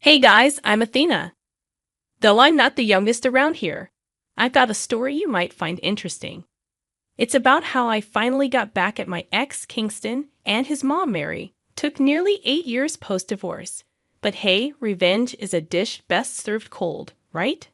Hey guys, I'm Athena. Though I'm not the youngest around here, I've got a story you might find interesting. It's about how I finally got back at my ex, Kingston, and his mom, Mary. Took nearly 8 years post-divorce. But hey, revenge is a dish best served cold, right?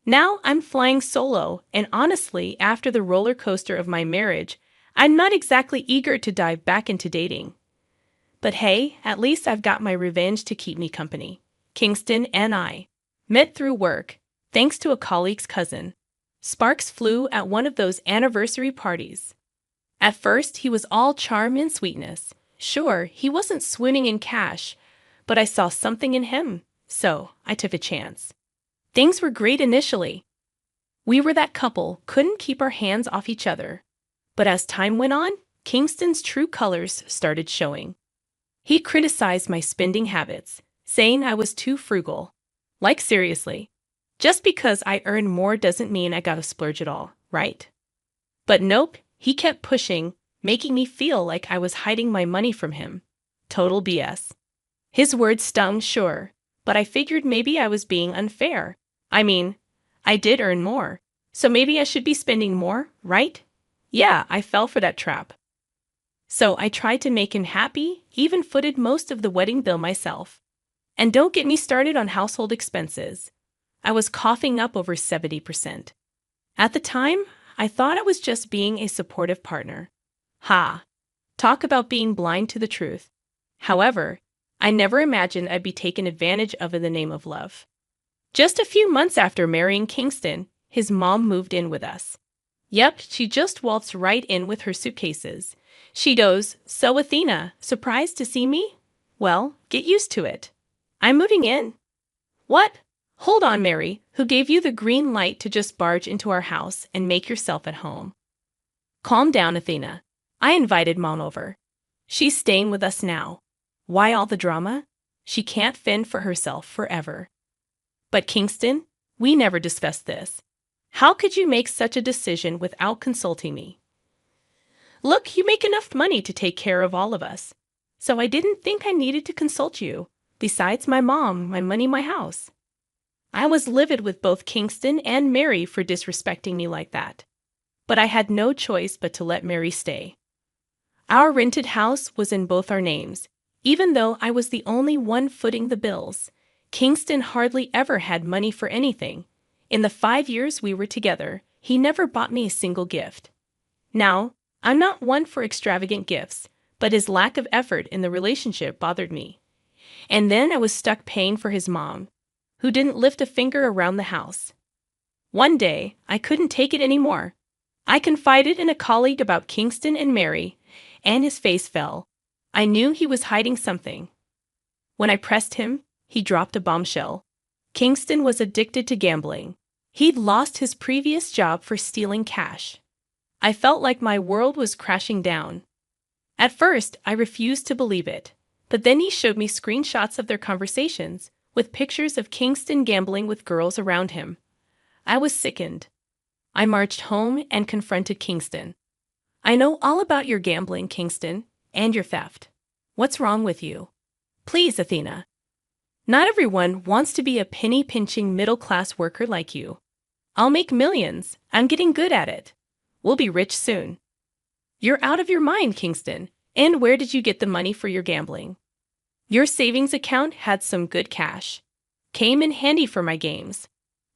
Now I'm flying solo, and honestly, after the roller coaster of my marriage, I'm not exactly eager to dive back into dating. But hey, at least I've got my revenge to keep me company. Kingston and I met through work, thanks to a colleague's cousin. Sparks flew at one of those anniversary parties. At first, he was all charm and sweetness. Sure, he wasn't swimming in cash, but I saw something in him, so I took a chance. Things were great initially. We were that couple, couldn't keep our hands off each other. But as time went on, Kingston's true colors started showing. He criticized my spending habits, saying I was too frugal. Like seriously, just because I earn more doesn't mean I gotta splurge at all, right? But nope, he kept pushing, making me feel like I was hiding my money from him. Total BS. His words stung, sure, but I figured maybe I was being unfair. I mean, I did earn more, so maybe I should be spending more, right? Yeah, I fell for that trap. So I tried to make him happy, even footed most of the wedding bill myself. And don't get me started on household expenses. I was coughing up over 70%. At the time, I thought I was just being a supportive partner. Ha! Talk about being blind to the truth. However, I never imagined I'd be taken advantage of in the name of love. Just a few months after marrying Kingston, his mom moved in with us. Yep, she just waltzed right in with her suitcases. She goes, "So Athena, surprised to see me? Well, get used to it. I'm moving in." What? Hold on, Mary. Who gave you the green light to just barge into our house and make yourself at home? Calm down, Athena. I invited Mom over. She's staying with us now. Why all the drama? She can't fend for herself forever. But Kingston, we never discussed this. How could you make such a decision without consulting me? Look, you make enough money to take care of all of us. So I didn't think I needed to consult you. Besides my mom, my money, my house. I was livid with both Kingston and Mary for disrespecting me like that. But I had no choice but to let Mary stay. Our rented house was in both our names, even though I was the only one footing the bills. Kingston hardly ever had money for anything. In the 5 years we were together, he never bought me a single gift. Now, I'm not one for extravagant gifts, but his lack of effort in the relationship bothered me. And then I was stuck paying for his mom, who didn't lift a finger around the house. One day, I couldn't take it anymore. I confided in a colleague about Kingston and Mary, and his face fell. I knew he was hiding something. When I pressed him, he dropped a bombshell. Kingston was addicted to gambling. He'd lost his previous job for stealing cash. I felt like my world was crashing down. At first, I refused to believe it, but then he showed me screenshots of their conversations, with pictures of Kingston gambling with girls around him. I was sickened. I marched home and confronted Kingston. "I know all about your gambling, Kingston, and your theft. What's wrong with you? Please, Athena. Not everyone wants to be a penny-pinching middle-class worker like you. I'll make millions. I'm getting good at it. We'll be rich soon." "You're out of your mind, Kingston. And where did you get the money for your gambling?" "Your savings account had some good cash. Came in handy for my games."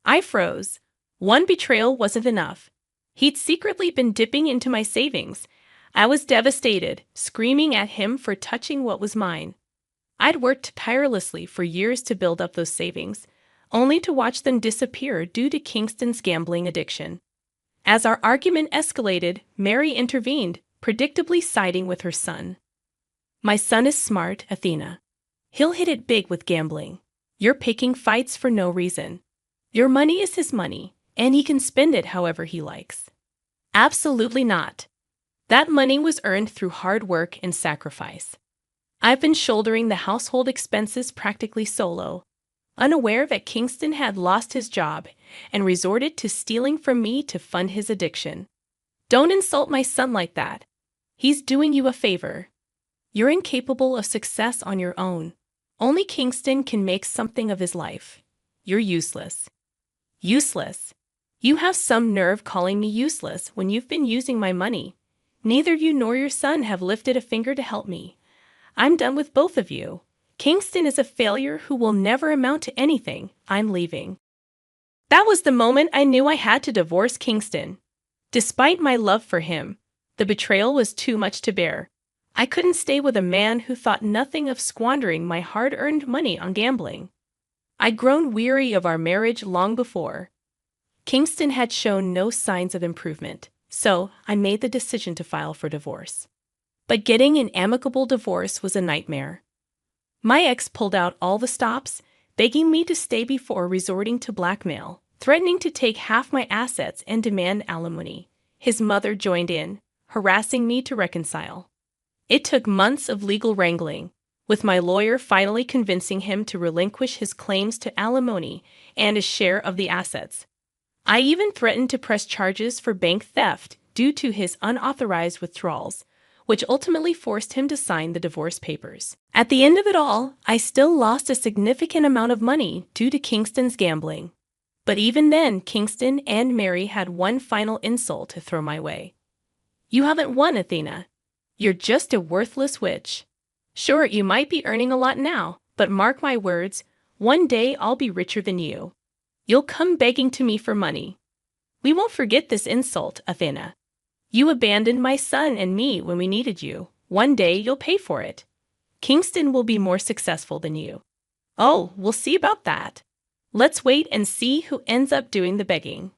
I froze. One betrayal wasn't enough. He'd secretly been dipping into my savings. I was devastated, screaming at him for touching what was mine. I'd worked tirelessly for years to build up those savings, only to watch them disappear due to Kingston's gambling addiction. As our argument escalated, Mary intervened, predictably siding with her son. "My son is smart, Athena. He'll hit it big with gambling. You're picking fights for no reason. Your money is his money, and he can spend it however he likes." "Absolutely not. That money was earned through hard work and sacrifice. I've been shouldering the household expenses practically solo, unaware that Kingston had lost his job and resorted to stealing from me to fund his addiction. Don't insult my son like that. He's doing you a favor. You're incapable of success on your own. Only Kingston can make something of his life. You're useless. Useless. You have some nerve calling me useless when you've been using my money. Neither you nor your son have lifted a finger to help me. I'm done with both of you. Kingston is a failure who will never amount to anything. I'm leaving. That was the moment I knew I had to divorce Kingston. Despite my love for him, the betrayal was too much to bear. I couldn't stay with a man who thought nothing of squandering my hard-earned money on gambling. I'd grown weary of our marriage long before. Kingston had shown no signs of improvement, so I made the decision to file for divorce. But getting an amicable divorce was a nightmare. My ex pulled out all the stops, begging me to stay before resorting to blackmail, threatening to take half my assets and demand alimony. His mother joined in, harassing me to reconcile. It took months of legal wrangling, with my lawyer finally convincing him to relinquish his claims to alimony and his share of the assets. I even threatened to press charges for bank theft due to his unauthorized withdrawals, which ultimately forced him to sign the divorce papers. At the end of it all, I still lost a significant amount of money due to Kingston's gambling. But even then, Kingston and Mary had one final insult to throw my way. You haven't won, Athena. You're just a worthless witch. Sure, you might be earning a lot now, but mark my words, one day I'll be richer than you. You'll come begging to me for money. We won't forget this insult, Athena. You abandoned my son and me when we needed you. One day you'll pay for it. Kingston will be more successful than you. Oh, we'll see about that. Let's wait and see who ends up doing the begging.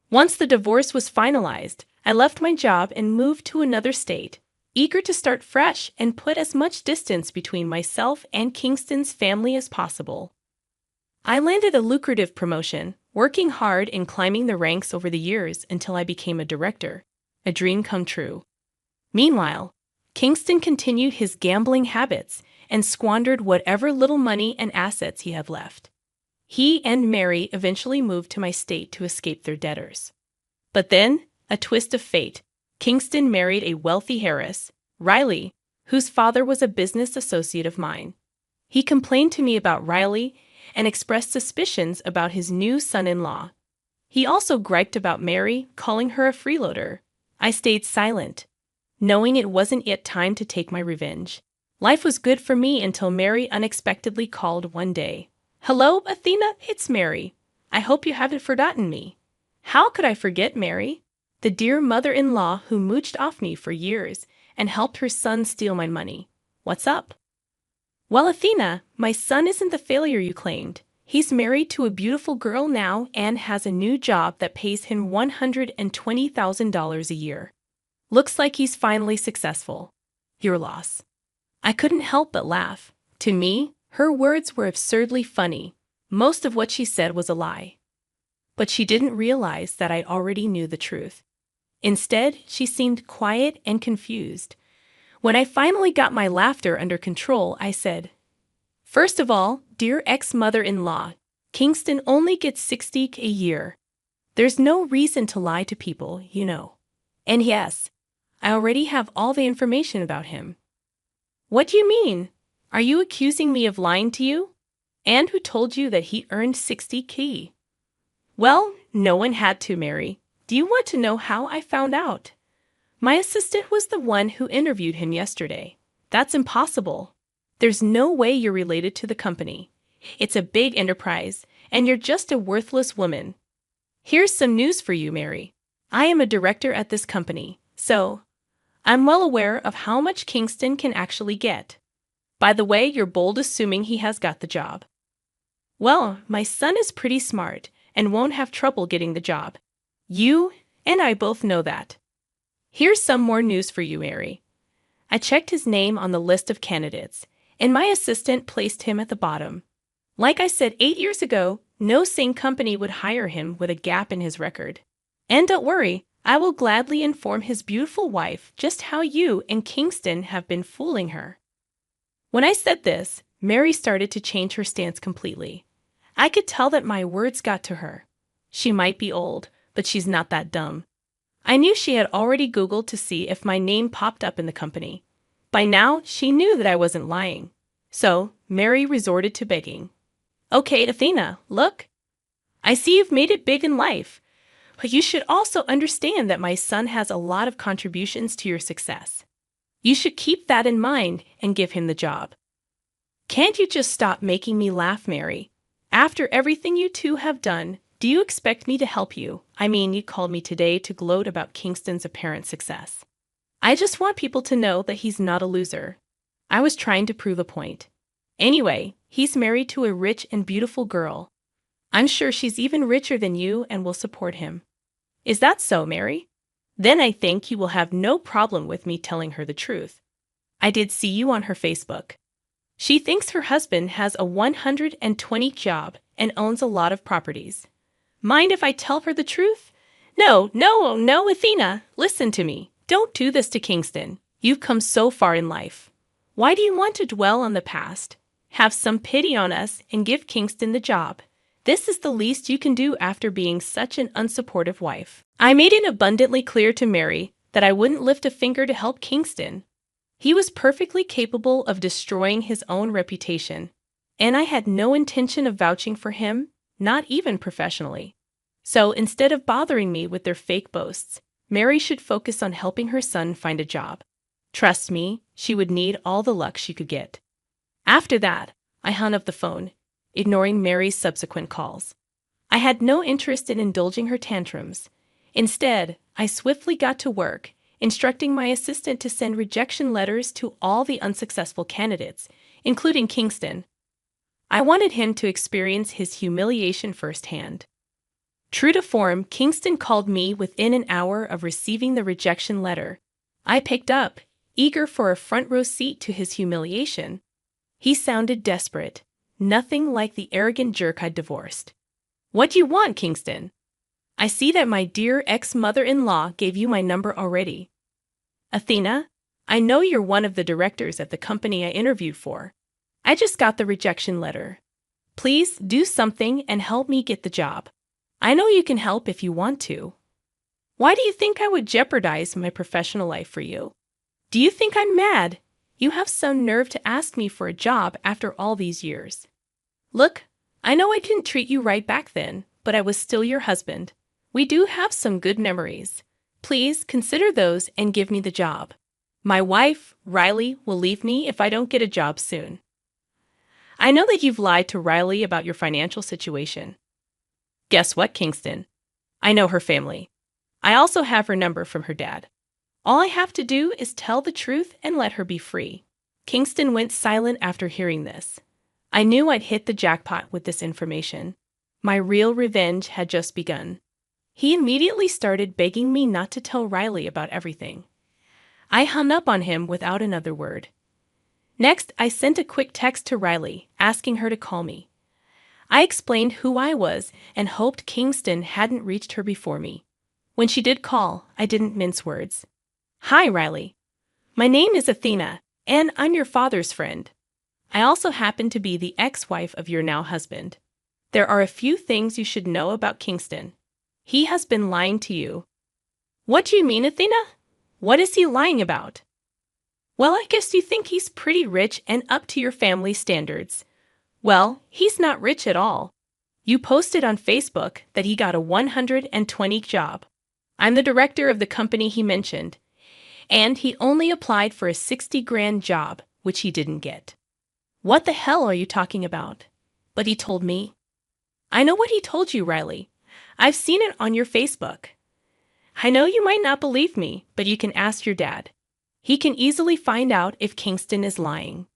Once the divorce was finalized, I left my job and moved to another state, eager to start fresh and put as much distance between myself and Kingston's family as possible. I landed a lucrative promotion, working hard and climbing the ranks over the years until I became a director, a dream come true. Meanwhile, Kingston continued his gambling habits and squandered whatever little money and assets he had left. He and Mary eventually moved to my state to escape their debtors. But then, a twist of fate, Kingston married a wealthy heiress, Riley, whose father was a business associate of mine. He complained to me about Riley and expressed suspicions about his new son-in-law. He also griped about Mary, calling her a freeloader. I stayed silent, knowing it wasn't yet time to take my revenge. Life was good for me until Mary unexpectedly called one day. Hello, Athena, it's Mary. I hope you haven't forgotten me. How could I forget Mary? The dear mother-in-law who mooched off me for years and helped her son steal my money. What's up? Well, Athena, my son isn't the failure you claimed. He's married to a beautiful girl now and has a new job that pays him $120,000 a year. Looks like he's finally successful. Your loss. I couldn't help but laugh. To me, her words were absurdly funny. Most of what she said was a lie. But she didn't realize that I already knew the truth. Instead, she seemed quiet and confused. When I finally got my laughter under control, I said, First of all, dear ex-mother-in-law, Kingston only gets $60,000 a year. There's no reason to lie to people, you know. And yes, I already have all the information about him. What do you mean? Are you accusing me of lying to you? And who told you that he earned $60,000? Well, no one had to, Mary. Do you want to know how I found out? My assistant was the one who interviewed him yesterday. That's impossible. There's no way you're related to the company. It's a big enterprise, and you're just a worthless woman. Here's some news for you, Mary. I am a director at this company, so I'm well aware of how much Kingston can actually get. By the way, you're bold assuming he has got the job. Well, my son is pretty smart and won't have trouble getting the job. You and I both know that. Here's some more news for you, Mary. I checked his name on the list of candidates, and my assistant placed him at the bottom. Like I said 8 years ago, no sane company would hire him with a gap in his record. And don't worry, I will gladly inform his beautiful wife just how you and Kingston have been fooling her. When I said this, Mary started to change her stance completely. I could tell that my words got to her. She might be old, but she's not that dumb. I knew she had already Googled to see if my name popped up in the company. By now, she knew that I wasn't lying. So Mary resorted to begging. Okay, Athena, look. I see you've made it big in life, but you should also understand that my son has a lot of contributions to your success. You should keep that in mind and give him the job. Can't you just stop making me laugh, Mary? After everything you two have done, do you expect me to help you? I mean, you called me today to gloat about Kingston's apparent success. I just want people to know that he's not a loser. I was trying to prove a point. Anyway, he's married to a rich and beautiful girl. I'm sure she's even richer than you and will support him. Is that so, Mary? Then I think he will have no problem with me telling her the truth. I did see you on her Facebook. She thinks her husband has a 120 job and owns a lot of properties. Mind if I tell her the truth? No, Athena, listen to me. Don't do this to Kingston. You've come so far in life. Why do you want to dwell on the past? Have some pity on us and give Kingston the job. This is the least you can do after being such an unsupportive wife. I made it abundantly clear to Mary that I wouldn't lift a finger to help Kingston. He was perfectly capable of destroying his own reputation, and I had no intention of vouching for him, not even professionally. So instead of bothering me with their fake boasts, Mary should focus on helping her son find a job. Trust me, she would need all the luck she could get. After that, I hung up the phone, ignoring Mary's subsequent calls. I had no interest in indulging her tantrums. Instead, I swiftly got to work, instructing my assistant to send rejection letters to all the unsuccessful candidates, including Kingston. I wanted him to experience his humiliation firsthand. True to form, Kingston called me within an hour of receiving the rejection letter. I picked up, eager for a front row seat to his humiliation. He sounded desperate, nothing like the arrogant jerk I'd divorced. What do you want, Kingston? I see that my dear ex-mother-in-law gave you my number already. Athena, I know you're one of the directors at the company I interviewed for. I just got the rejection letter. Please do something and help me get the job. I know you can help if you want to. Why do you think I would jeopardize my professional life for you? Do you think I'm mad? You have some nerve to ask me for a job after all these years. Look, I know I didn't treat you right back then, but I was still your husband. We do have some good memories. Please consider those and give me the job. My wife, Riley, will leave me if I don't get a job soon. I know that you've lied to Riley about your financial situation. Guess what, Kingston? I know her family. I also have her number from her dad. All I have to do is tell the truth and let her be free. Kingston went silent after hearing this. I knew I'd hit the jackpot with this information. My real revenge had just begun. He immediately started begging me not to tell Riley about everything. I hung up on him without another word. Next, I sent a quick text to Riley, asking her to call me. I explained who I was and hoped Kingston hadn't reached her before me. When she did call, I didn't mince words. Hi, Riley. My name is Athena, and I'm your father's friend. I also happen to be the ex-wife of your now husband. There are a few things you should know about Kingston. He has been lying to you. What do you mean, Athena? What is he lying about? Well, I guess you think he's pretty rich and up to your family standards. Well, he's not rich at all. You posted on Facebook that he got a 120 job. I'm the director of the company he mentioned, and he only applied for a 60 grand job, which he didn't get. What the hell are you talking about? But he told me. I know what he told you, Riley. I've seen it on your Facebook. I know you might not believe me, but you can ask your dad. He can easily find out if Kingston is lying.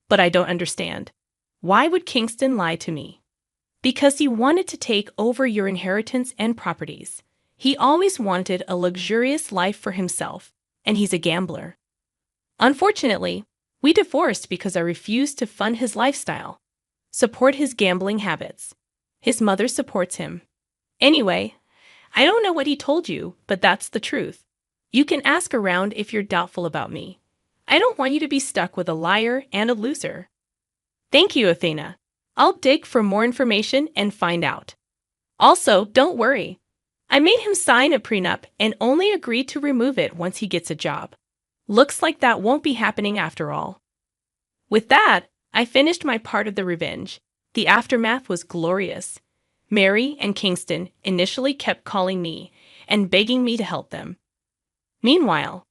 But I don't understand. Why would Kingston lie to me? Because he wanted to take over your inheritance and properties. He always wanted a luxurious life for himself, and he's a gambler. Unfortunately, we divorced because I refused to fund his lifestyle, support his gambling habits. His mother supports him. Anyway, I don't know what he told you, but that's the truth. You can ask around if you're doubtful about me. I don't want you to be stuck with a liar and a loser. Thank you, Athena. I'll dig for more information and find out. Also, don't worry. I made him sign a prenup and only agreed to remove it once he gets a job. Looks like that won't be happening after all. With that, I finished my part of the revenge. The aftermath was glorious. Mary and Kingston initially kept calling me and begging me to help them. Meanwhile,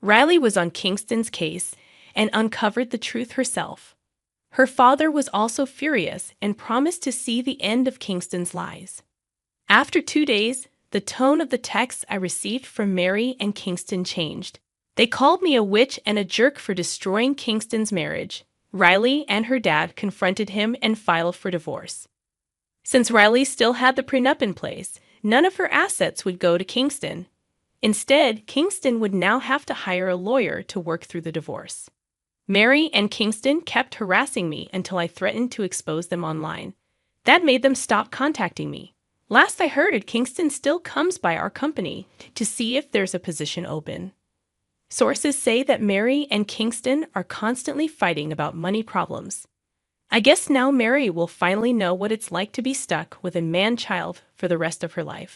Riley was on Kingston's case and uncovered the truth herself. Her father was also furious and promised to see the end of Kingston's lies. After 2 days, the tone of the texts I received from Mary and Kingston changed. They called me a witch and a jerk for destroying Kingston's marriage. Riley and her dad confronted him and filed for divorce. Since Riley still had the prenup in place, none of her assets would go to Kingston. Instead, Kingston would now have to hire a lawyer to work through the divorce. Mary and Kingston kept harassing me until I threatened to expose them online. That made them stop contacting me. Last I heard, Kingston still comes by our company to see if there's a position open. Sources say that Mary and Kingston are constantly fighting about money problems. I guess now Mary will finally know what it's like to be stuck with a man-child for the rest of her life.